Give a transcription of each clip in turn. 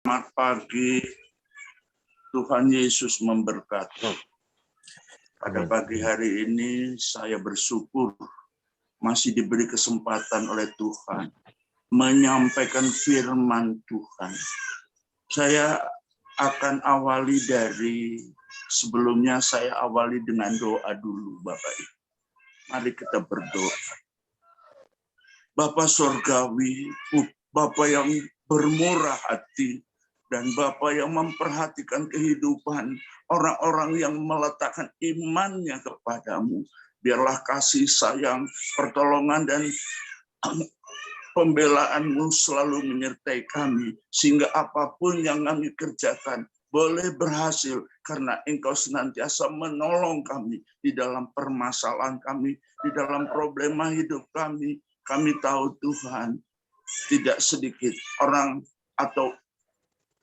Selamat pagi, Tuhan Yesus memberkati. Pada pagi hari ini saya bersyukur masih diberi kesempatan oleh Tuhan menyampaikan firman Tuhan. Saya akan awali sebelumnya saya awali dengan doa dulu, Bapak Ibu. Mari kita berdoa. Bapa Surgawi, Bapa yang bermurah hati, dan Bapa yang memperhatikan kehidupan orang-orang yang meletakkan imannya kepadamu. Biarlah kasih sayang, pertolongan, dan pembelaanmu selalu menyertai kami, sehingga apapun yang kami kerjakan boleh berhasil, karena Engkau senantiasa menolong kami di dalam permasalahan kami, di dalam problema hidup kami. Kami tahu Tuhan, tidak sedikit orang atau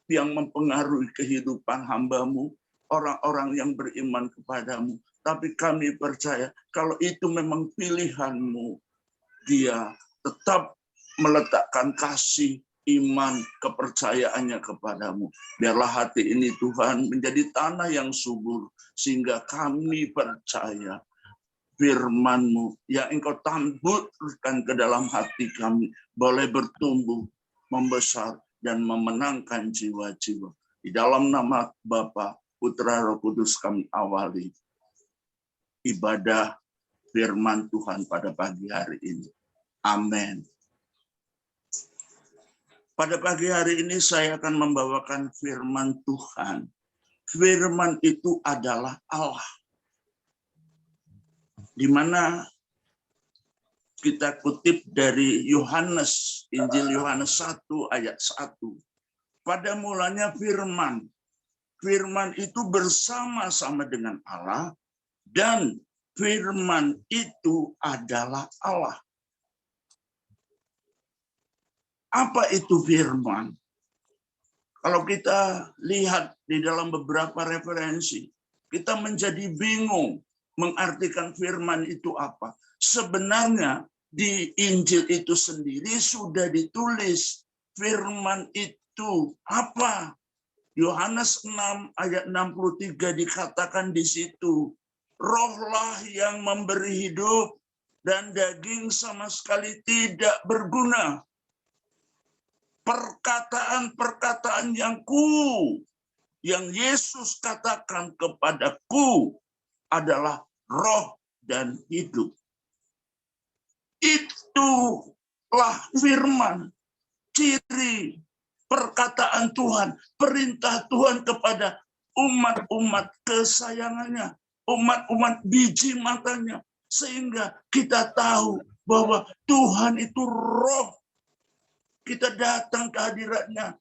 yang mempengaruhi kehidupan hamba-Mu, orang-orang yang beriman kepadamu. Tapi kami percaya kalau itu memang pilihan-Mu, dia tetap meletakkan kasih, iman, kepercayaannya kepadamu. Biarlah hati ini Tuhan menjadi tanah yang subur, sehingga kami percaya firman-Mu yang Engkau taburkan ke dalam hati kami boleh bertumbuh, membesar, dan memenangkan jiwa-jiwa. Di dalam nama Bapa, Putra, Roh Kudus kami awali ibadah firman Tuhan pada pagi hari ini. Amin. Pada pagi hari ini saya akan membawakan firman Tuhan. Firman itu adalah Allah. Di mana kita kutip dari Yohanes, Injil Yohanes 1 ayat 1. Pada mulanya firman. Firman itu bersama-sama dengan Allah, dan firman itu adalah Allah. Apa itu firman? Kalau kita lihat di dalam beberapa referensi, kita menjadi bingung mengartikan firman itu apa. Sebenarnya di Injil itu sendiri sudah ditulis firman itu apa. Yohanes 6 ayat 63 dikatakan di situ, rohlah yang memberi hidup dan daging sama sekali tidak berguna. Perkataan-perkataan yang Yesus katakan kepadaku adalah roh dan hidup. Itulah firman, ciri perkataan Tuhan, perintah Tuhan kepada umat-umat kesayangannya, umat-umat biji matanya, sehingga kita tahu bahwa Tuhan itu roh. Kita datang ke hadiratnya.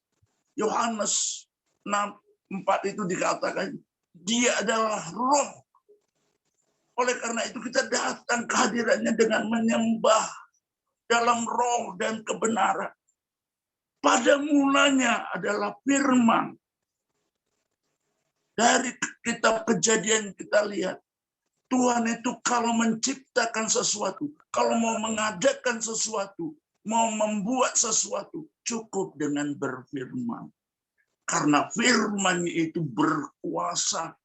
Yohanes 6:4 itu dikatakan, dia adalah roh. Oleh karena itu kita datang ke hadiratnya dengan menyembah dalam roh dan kebenaran. Pada mulanya adalah firman. Dari kitab Kejadian kita lihat, Tuhan itu kalau menciptakan sesuatu, kalau mau mengadakan sesuatu, mau membuat sesuatu, cukup dengan berfirman. Karena firman itu berkuasa.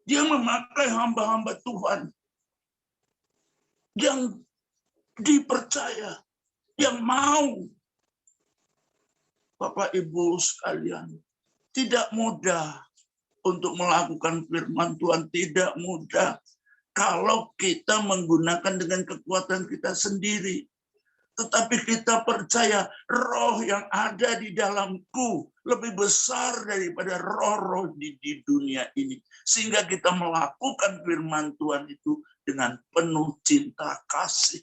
Dia memakai hamba-hamba Tuhan yang dipercaya, yang mau. Bapak Ibu sekalian, tidak mudah untuk melakukan firman Tuhan, tidak mudah kalau kita menggunakan dengan kekuatan kita sendiri. Tetapi kita percaya roh yang ada di dalamku lebih besar daripada roh-roh di dunia ini. Sehingga kita melakukan firman Tuhan itu dengan penuh cinta kasih.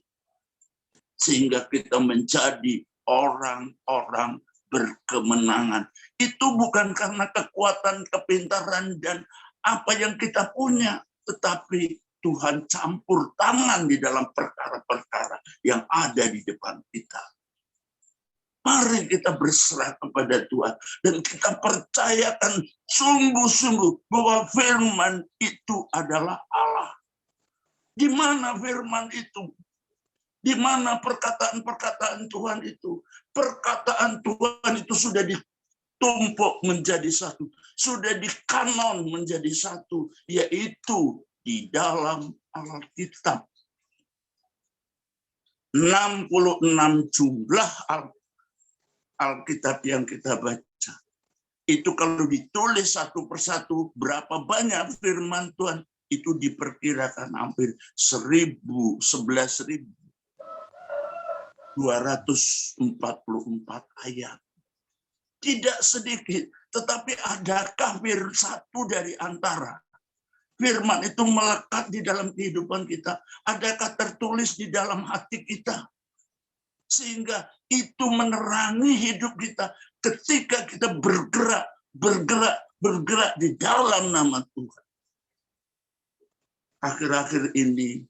Sehingga kita menjadi orang-orang berkemenangan. Itu bukan karena kekuatan, kepintaran, dan apa yang kita punya. Tetapi Tuhan campur tangan di dalam perkara-perkara yang ada di depan kita. Mari kita berserah kepada Tuhan. Dan kita percayakan sungguh-sungguh bahwa firman itu adalah Allah. Di mana firman itu? Di mana perkataan-perkataan Tuhan itu? Perkataan Tuhan itu sudah ditumpuk menjadi satu. Sudah dikanon menjadi satu. Yaitu di dalam Alkitab. 66 jumlah Alkitab yang kita baca. Itu kalau ditulis satu persatu, berapa banyak firman Tuhan? Itu diperkirakan hampir 11.244 ayat. Tidak sedikit, tetapi adakah satu dari antara firman itu melekat di dalam kehidupan kita? Adakah tertulis di dalam hati kita? Sehingga itu menerangi hidup kita ketika kita bergerak di dalam nama Tuhan. Akhir-akhir ini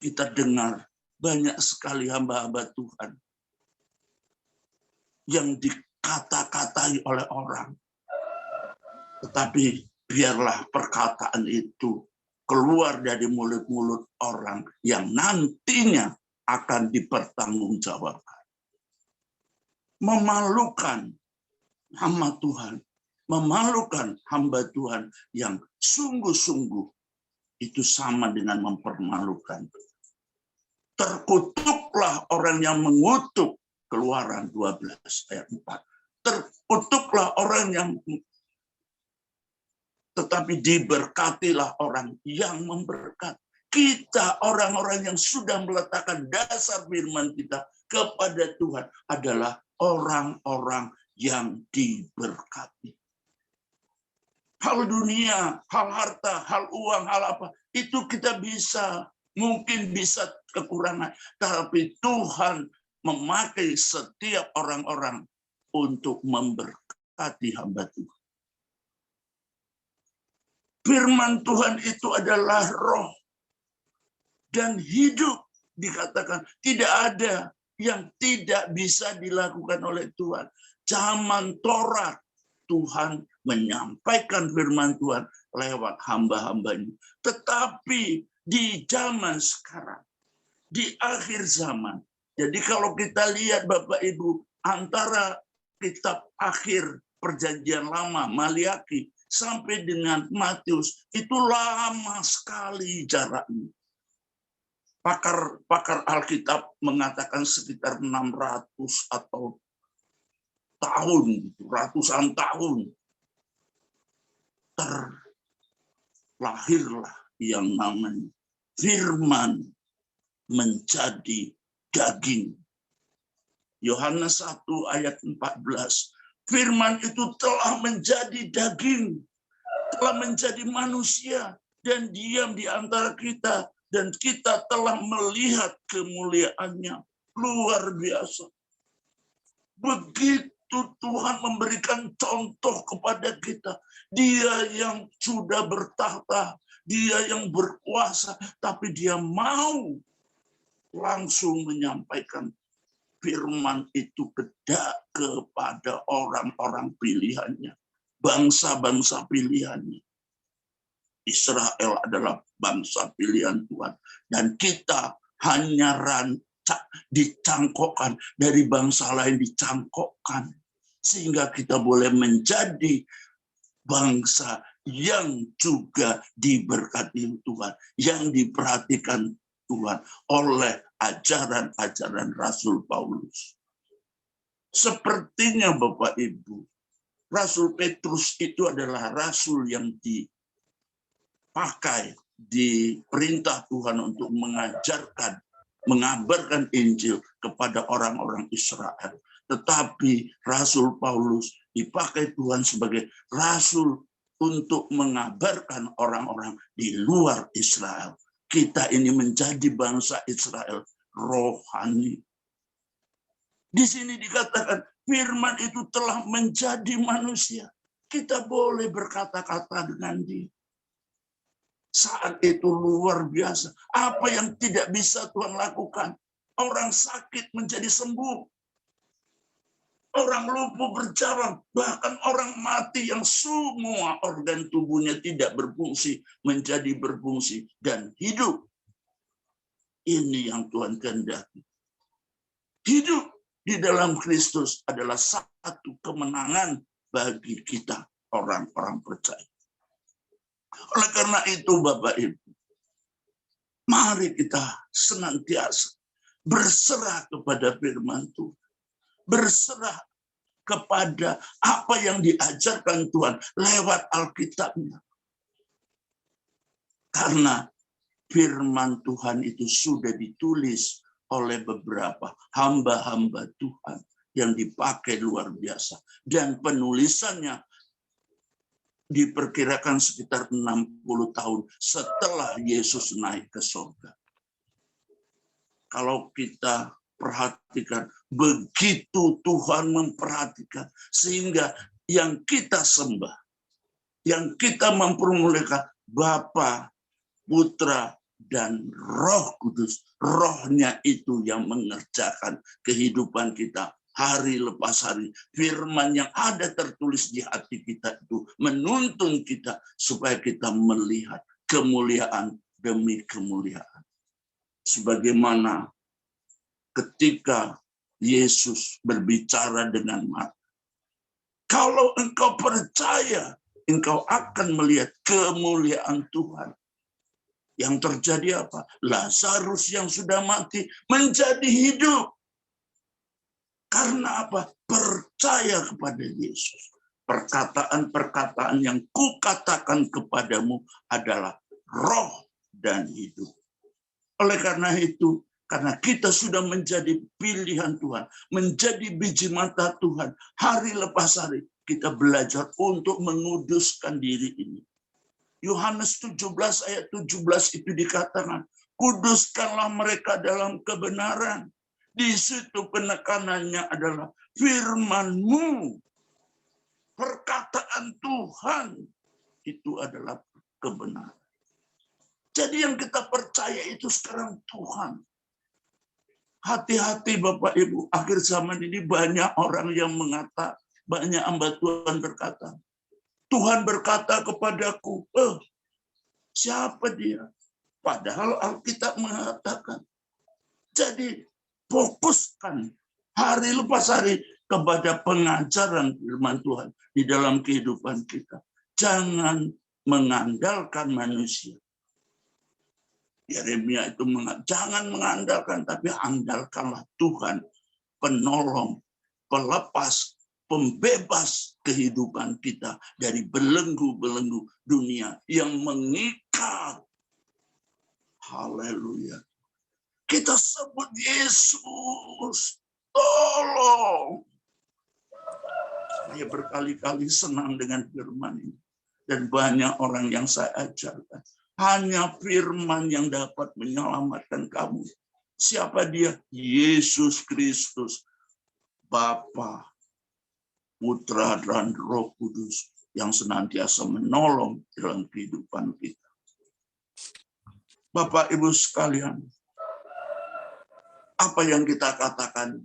kita dengar banyak sekali hamba-hamba Tuhan yang dikata-katai oleh orang. Tetapi biarlah perkataan itu keluar dari mulut-mulut orang yang nantinya akan dipertanggungjawabkan. Memalukan hamba Tuhan, memalukan hamba Tuhan yang sungguh-sungguh itu sama dengan mempermalukan. Terkutuklah orang yang mengutuk, Keluaran 12 ayat 4. Terkutuklah orang yang, tetapi diberkatilah orang yang memberkati. Kita orang-orang yang sudah meletakkan dasar firman kita kepada Tuhan adalah orang-orang yang diberkati. Hal dunia, hal harta, hal uang, hal apa, itu kita mungkin bisa kekurangan. Tapi Tuhan memakai setiap orang-orang untuk memberkati hamba Tuhan. Firman Tuhan itu adalah roh dan hidup. Dikatakan tidak ada yang tidak bisa dilakukan oleh Tuhan. Zaman Taurat, Tuhan menyampaikan firman Tuhan lewat hamba-hambanya. Tetapi di zaman sekarang, di akhir zaman, jadi kalau kita lihat Bapak Ibu, antara kitab akhir Perjanjian Lama, Maliaki, sampai dengan Matius, itu lama sekali jaraknya. Pakar Alkitab mengatakan sekitar 600 atau tahun, ratusan tahun. Terlahirlah yang namanya firman menjadi daging. Yohanes 1 ayat 14. Firman itu telah menjadi daging, telah menjadi manusia dan diam di antara kita, dan kita telah melihat kemuliaannya. Luar biasa. Begitu Tuhan memberikan contoh kepada kita. Dia yang sudah bertahta, dia yang berkuasa, tapi dia mau langsung menyampaikan firman itu kepada orang-orang pilihannya, bangsa-bangsa pilihannya. Israel adalah bangsa pilihan Tuhan. Dan kita hanya dicangkokkan, dari bangsa lain dicangkokkan. Sehingga kita boleh menjadi bangsa yang juga diberkati Tuhan, yang diperhatikan Tuhan oleh ajaran-ajaran Rasul Paulus. Sepertinya Bapak Ibu, Rasul Petrus itu adalah rasul yang dipakai, diperintah Tuhan untuk mengabarkan Injil kepada orang-orang Israel. Tetapi Rasul Paulus dipakai Tuhan sebagai rasul untuk mengabarkan orang-orang di luar Israel. Kita ini menjadi bangsa Israel rohani. Di sini dikatakan firman itu telah menjadi manusia. Kita boleh berkata-kata dengan dia. Saat itu luar biasa. Apa yang tidak bisa Tuhan lakukan? Orang sakit menjadi sembuh. Orang lumpuh berjalan. Bahkan orang mati yang semua organ tubuhnya tidak berfungsi menjadi berfungsi dan hidup. Ini yang Tuhan kehendaki. Hidup di dalam Kristus adalah satu kemenangan bagi kita orang-orang percaya. Oleh karena itu Bapak Ibu, mari kita senantiasa berserah kepada firman Tuhan. Berserah kepada apa yang diajarkan Tuhan lewat Alkitabnya. Karena firman Tuhan itu sudah ditulis oleh beberapa hamba-hamba Tuhan yang dipakai luar biasa. Dan penulisannya diperkirakan sekitar 60 tahun setelah Yesus naik ke surga. Kalau kita perhatikan, begitu Tuhan memperhatikan, sehingga yang kita sembah, yang kita mempermuliakan Bapa, Putra, dan Roh Kudus. Rohnya itu yang mengerjakan kehidupan kita hari lepas hari. Firman yang ada tertulis di hati kita itu menuntun kita supaya kita melihat kemuliaan demi kemuliaan. Sebagaimana ketika Yesus berbicara dengan Marta, kalau engkau percaya, engkau akan melihat kemuliaan Tuhan. Yang terjadi apa? Lazarus yang sudah mati menjadi hidup. Karena apa? Percaya kepada Yesus. Perkataan-perkataan yang kukatakan kepadamu adalah roh dan hidup. Oleh karena itu, karena kita sudah menjadi pilihan Tuhan, menjadi biji mata Tuhan, hari lepas hari kita belajar untuk menguduskan diri ini. Yohanes 17 ayat 17 itu dikatakan, kuduskanlah mereka dalam kebenaran. Di situ penekanannya adalah firman-Mu. Perkataan Tuhan itu adalah kebenaran. Jadi yang kita percaya itu sekarang Tuhan. Hati-hati Bapak Ibu, akhir zaman ini banyak orang yang mengata, banyak hamba Tuhan berkata, Tuhan berkata kepadaku, siapa dia? Padahal Alkitab mengatakan. Jadi fokuskan hari lepas hari kepada pengajaran firman Tuhan di dalam kehidupan kita. Jangan mengandalkan manusia. Yeremia itu jangan mengandalkan, tapi andalkanlah Tuhan, penolong, pelepas, pembebas kehidupan kita dari belenggu-belenggu dunia yang mengikat. Haleluya. Kita sebut Yesus, tolong. Saya berkali-kali senang dengan firman ini. Dan banyak orang yang saya ajarkan. Hanya firman yang dapat menyelamatkan kamu. Siapa dia? Yesus Kristus. Bapa, Putra, dan Roh Kudus yang senantiasa menolong dalam kehidupan kita. Bapak, Ibu sekalian, apa yang kita katakan,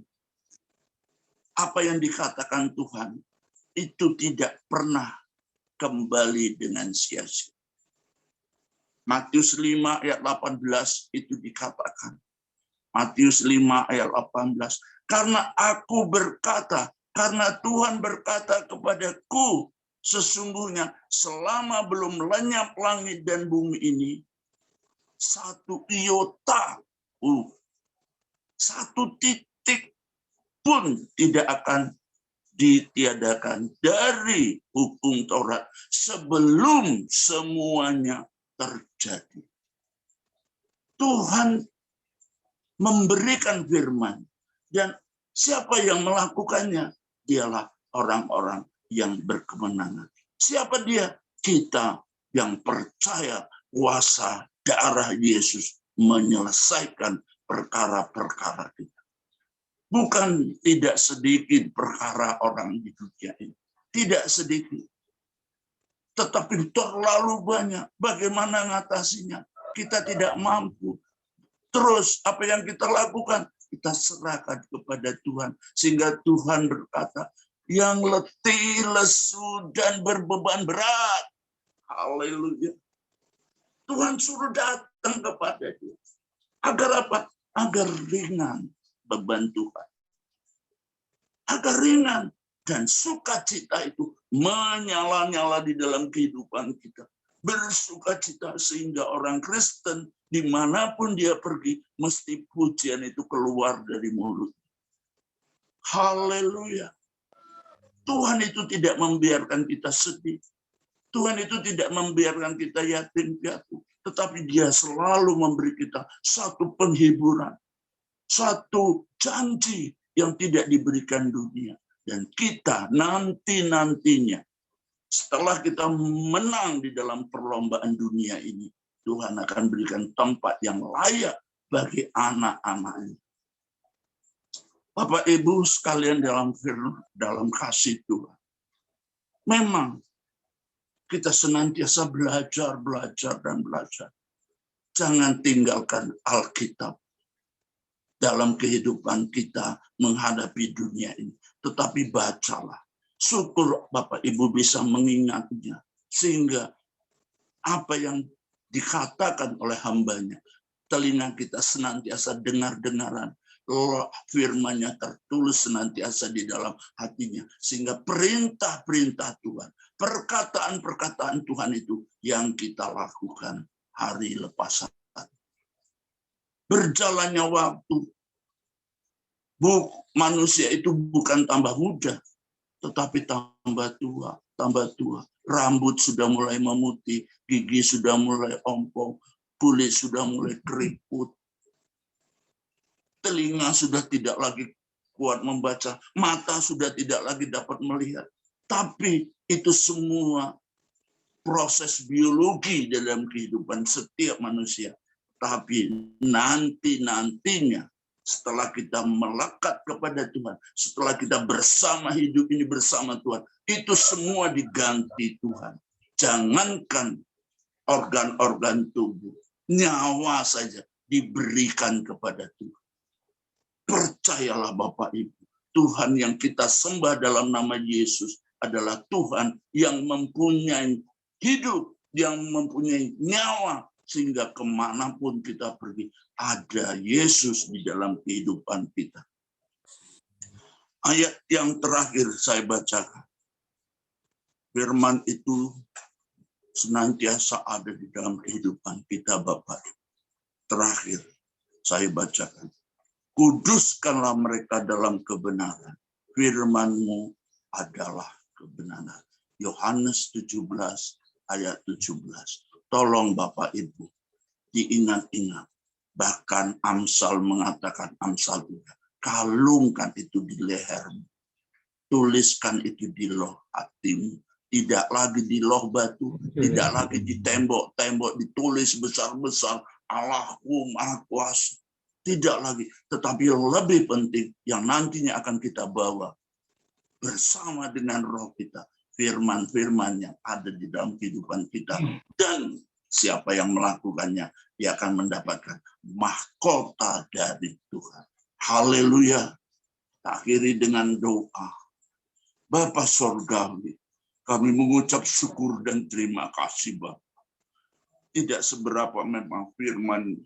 apa yang dikatakan Tuhan, itu tidak pernah kembali dengan sia-sia. Matius 5 ayat 18 itu dikatakan. Matius 5 ayat 18. Karena aku berkata, karena Tuhan berkata kepadaku, sesungguhnya selama belum lenyap langit dan bumi ini, satu iota, satu titik pun tidak akan ditiadakan dari hukum Taurat sebelum semuanya terjadi. Tuhan memberikan firman dan siapa yang melakukannya? Dialah orang-orang yang berkemenangan. Siapa dia? Kita yang percaya kuasa darah Yesus menyelesaikan perkara-perkara kita. Bukan tidak sedikit perkara orang di dunia ini. Tidak sedikit. Tetapi terlalu banyak. Bagaimana mengatasinya? Kita tidak mampu. Terus apa yang kita lakukan? Kita serahkan kepada Tuhan. Sehingga Tuhan berkata, yang letih, lesu, dan berbeban berat. Haleluya. Tuhan suruh datang kepada dia. Agar apa? Agar ringan beban Tuhan. Agar ringan. Dan sukacita itu menyala-nyala di dalam kehidupan kita. Bersukacita sehingga orang Kristen dimanapun dia pergi, mesti pujian itu keluar dari mulut. Haleluya. Tuhan itu tidak membiarkan kita sedih. Tuhan itu tidak membiarkan kita yatim piatu. Tetapi dia selalu memberi kita satu penghiburan. Satu janji yang tidak diberikan dunia. Dan kita nanti-nantinya, setelah kita menang di dalam perlombaan dunia ini, Tuhan akan berikan tempat yang layak bagi anak-anaknya. Bapak Ibu sekalian dalam kasih Tuhan. Memang kita senantiasa belajar. Jangan tinggalkan Alkitab dalam kehidupan kita menghadapi dunia ini. Tetapi bacalah. Syukur Bapak Ibu bisa mengingatnya. Sehingga apa yang dikatakan oleh hambanya, telinga kita senantiasa dengar-dengaran. Firman-Nya tertulis senantiasa di dalam hatinya. Sehingga perintah-perintah Tuhan, perkataan-perkataan Tuhan itu yang kita lakukan hari lepas hari. Berjalannya waktu, manusia itu bukan tambah muda, tetapi tambah tua. Rambut sudah mulai memutih, gigi sudah mulai ompong, kulit sudah mulai keriput. Telinga sudah tidak lagi kuat membaca, mata sudah tidak lagi dapat melihat. Tapi itu semua proses biologi dalam kehidupan setiap manusia. Tapi nantinya, setelah kita melekat kepada Tuhan, setelah kita bersama hidup ini bersama Tuhan, itu semua diganti Tuhan. Jangankan organ-organ tubuh, nyawa saja diberikan kepada Tuhan. Percayalah Bapak Ibu, Tuhan yang kita sembah dalam nama Yesus adalah Tuhan yang mempunyai hidup, yang mempunyai nyawa, sehingga kemanapun kita pergi, ada Yesus di dalam kehidupan kita. Ayat yang terakhir saya bacakan. Firman itu senantiasa ada di dalam kehidupan kita Bapak. Terakhir saya bacakan. Kuduskanlah mereka dalam kebenaran. Firman-Mu adalah kebenaran. Yohanes 17 ayat 17. Tolong Bapak Ibu diingat-ingat. Bahkan Amsal mengatakan, Amsal juga, kalungkan itu di lehermu. Tuliskan itu di loh hatimu. Tidak lagi di loh batu, tidak lagi di tembok-tembok ditulis besar-besar, Allahku Maha Kuasa. Tidak lagi, tetapi yang lebih penting yang nantinya akan kita bawa bersama dengan roh kita, firman-firman yang ada di dalam kehidupan kita. Dan siapa yang melakukannya, dia akan mendapatkan mahkota dari Tuhan. Haleluya. Akhiri dengan doa. Bapa Sorgawi, kami mengucap syukur dan terima kasih Bapa. Tidak seberapa memang firman,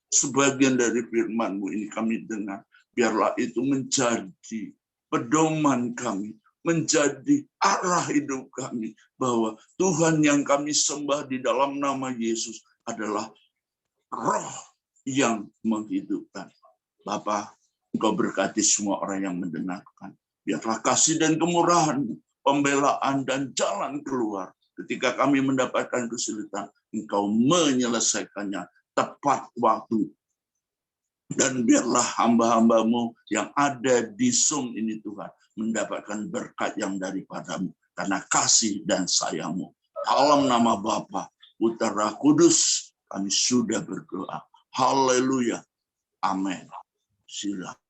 sebagian dari firman-Mu ini kami dengar. Biarlah itu menjadi pedoman kami, menjadi arah hidup kami, bahwa Tuhan yang kami sembah di dalam nama Yesus adalah roh yang menghidupkan. Bapa, Engkau berkati semua orang yang mendengarkan. Biarlah kasih dan kemurahan, pembelaan dan jalan keluar. Ketika kami mendapatkan kesulitan, Engkau menyelesaikannya tepat waktu. Dan biarlah hamba-hamba-Mu yang ada di Zoom ini Tuhan, mendapatkan berkat yang daripada-Mu. Karena kasih dan sayang-Mu. Dalam nama Bapa, Putra, Roh Kudus, kami sudah berdoa. Haleluya. Amin. Silakan.